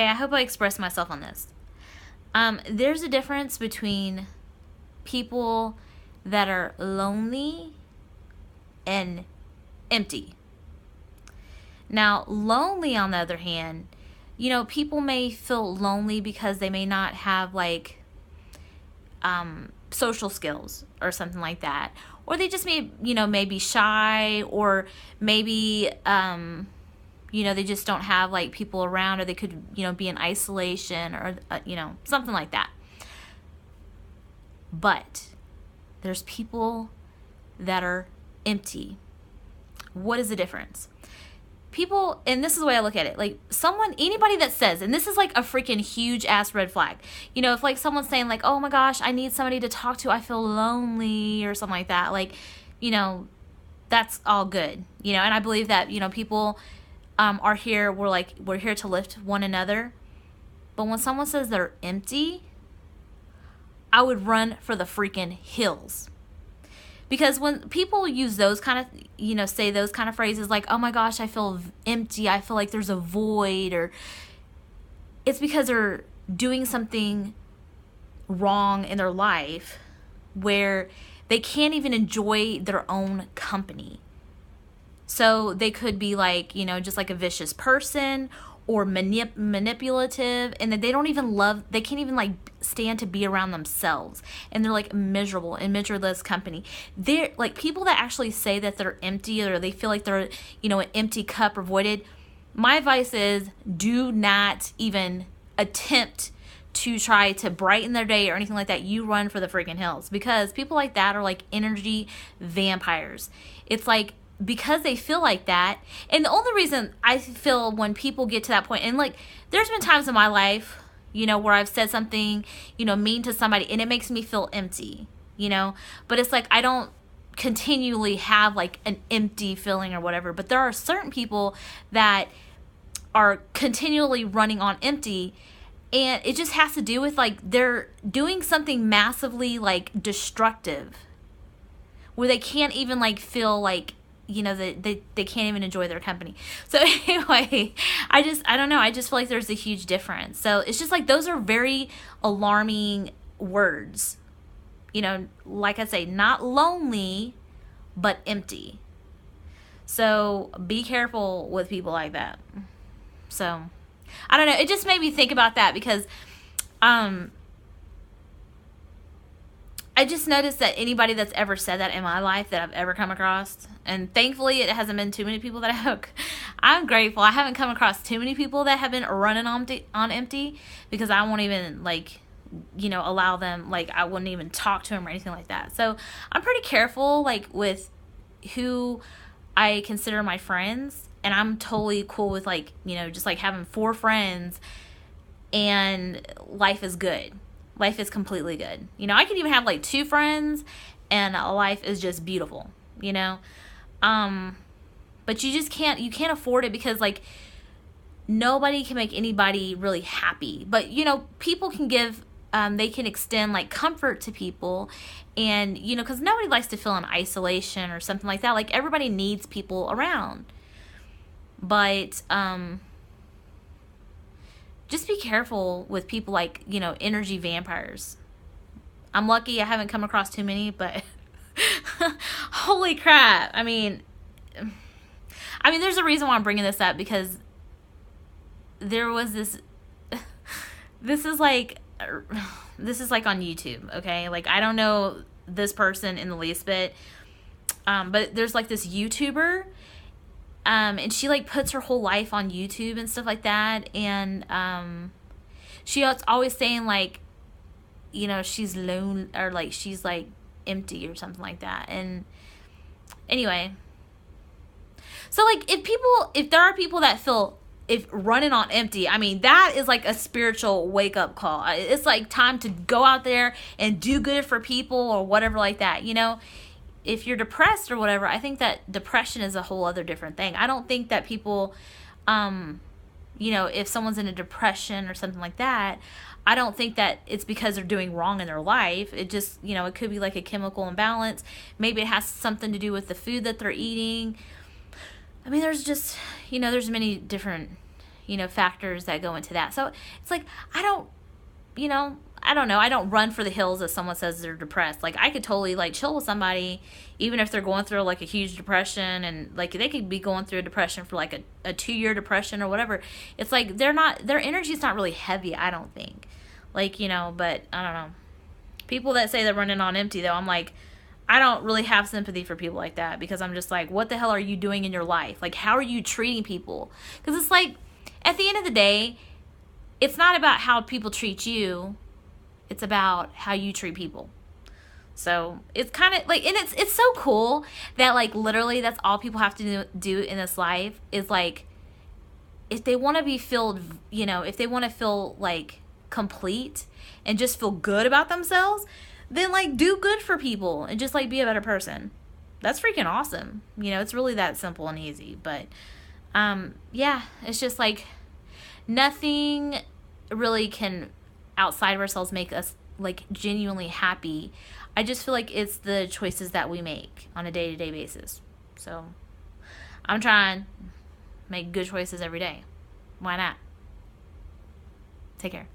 I hope I expressed myself on this. There's a difference between people that are lonely and empty. Now, lonely, on the other hand, people may feel lonely because they may not have like social skills or something like that, or they just may be shy, or maybe they just don't have like people around, or they could be in isolation, or something like that. But there's people that are empty. What is the difference? People, and this is the way I look at it, like anybody that says, and this is like a freaking huge ass red flag, if like someone's saying like, oh my gosh, I need somebody to talk to, I feel lonely, or something like that, like, that's all good, and I believe that, people are here, we're here to lift one another. But when someone says they're empty, I would run for the freaking hills. Because when people use those kind of, say those kind of phrases like, oh my gosh, I feel empty, I feel like there's a void, or it's because they're doing something wrong in their life where they can't even enjoy their own company. So they could be like, just like a vicious person, or manipulative, and that they can't even like stand to be around themselves, and they're like miserable and miserless company. They're like people that actually say that they're empty, or they feel like they're an empty cup or voided. My advice is, do not even attempt to try to brighten their day or anything like that. You run for the freaking hills, because people like that are like energy vampires. It's like, because they feel like that. And the only reason I feel when people get to that point, and like there's been times in my life, where I've said something, mean to somebody, and it makes me feel empty, but it's like I don't continually have like an empty feeling or whatever. But there are certain people that are continually running on empty, and it just has to do with like they're doing something massively like destructive, where they can't even like feel like they can't even enjoy their company. So anyway, I don't know, I just feel like there's a huge difference. So it's just like those are very alarming words, like I say, not lonely but empty. So be careful with people like that. So I don't know, it just made me think about that, because I just noticed that anybody that's ever said that in my life that I've ever come across, and thankfully it hasn't been too many people that I'm grateful I haven't come across too many people that have been running on empty, because I won't even like, allow them, like I wouldn't even talk to them or anything like that. So I'm pretty careful like with who I consider my friends, and I'm totally cool with like, just like having 4 friends and life is good. Life is completely good. I could even have like 2 friends and life is just beautiful, but you can't afford it, because like nobody can make anybody really happy. But, people can give, they can extend like comfort to people, and, because nobody likes to feel in isolation or something like that. Like everybody needs people around. But, just be careful with people like, energy vampires. I'm lucky I haven't come across too many, but holy crap. I mean, there's a reason why I'm bringing this up, because there was this is like on YouTube, okay? Like, I don't know this person in the least bit, but there's like this YouTuber, and she like puts her whole life on YouTube and stuff like that, and she's always saying like, she's lonely, or like she's like empty or something like that. And anyway, so like if there are people that feel if running on empty, that is like a spiritual wake up call. It's like time to go out there and do good for people or whatever like that. If you're depressed or whatever, I think that depression is a whole other different thing. I don't think that people, if someone's in a depression or something like that, I don't think that it's because they're doing wrong in their life. It just, it could be like a chemical imbalance. Maybe it has something to do with the food that they're eating. There's just, there's many different, factors that go into that. So it's like, I don't know. I don't run for the hills if someone says they're depressed. Like, I could totally, like, chill with somebody, even if they're going through, like, a huge depression, and, like, they could be going through a depression for, like, a 2-year depression or whatever. It's like, their energy's not really heavy, I don't think. Like, but, I don't know. People that say they're running on empty, though, I'm like, I don't really have sympathy for people like that, because I'm just like, what the hell are you doing in your life? Like, how are you treating people? Because it's like, at the end of the day, it's not about how people treat you. It's about how you treat people. So it's kind of like, and it's so cool that, like, literally that's all people have to do in this life is, like, if they want to be filled, if they want to feel, like, complete and just feel good about themselves, then, like, do good for people and just, like, be a better person. That's freaking awesome. It's really that simple and easy. But yeah, it's just like, nothing really can outside of ourselves make us, like, genuinely happy. I just feel like it's the choices that we make on a day-to-day basis. So I'm trying to make good choices every day. Why not? Take care.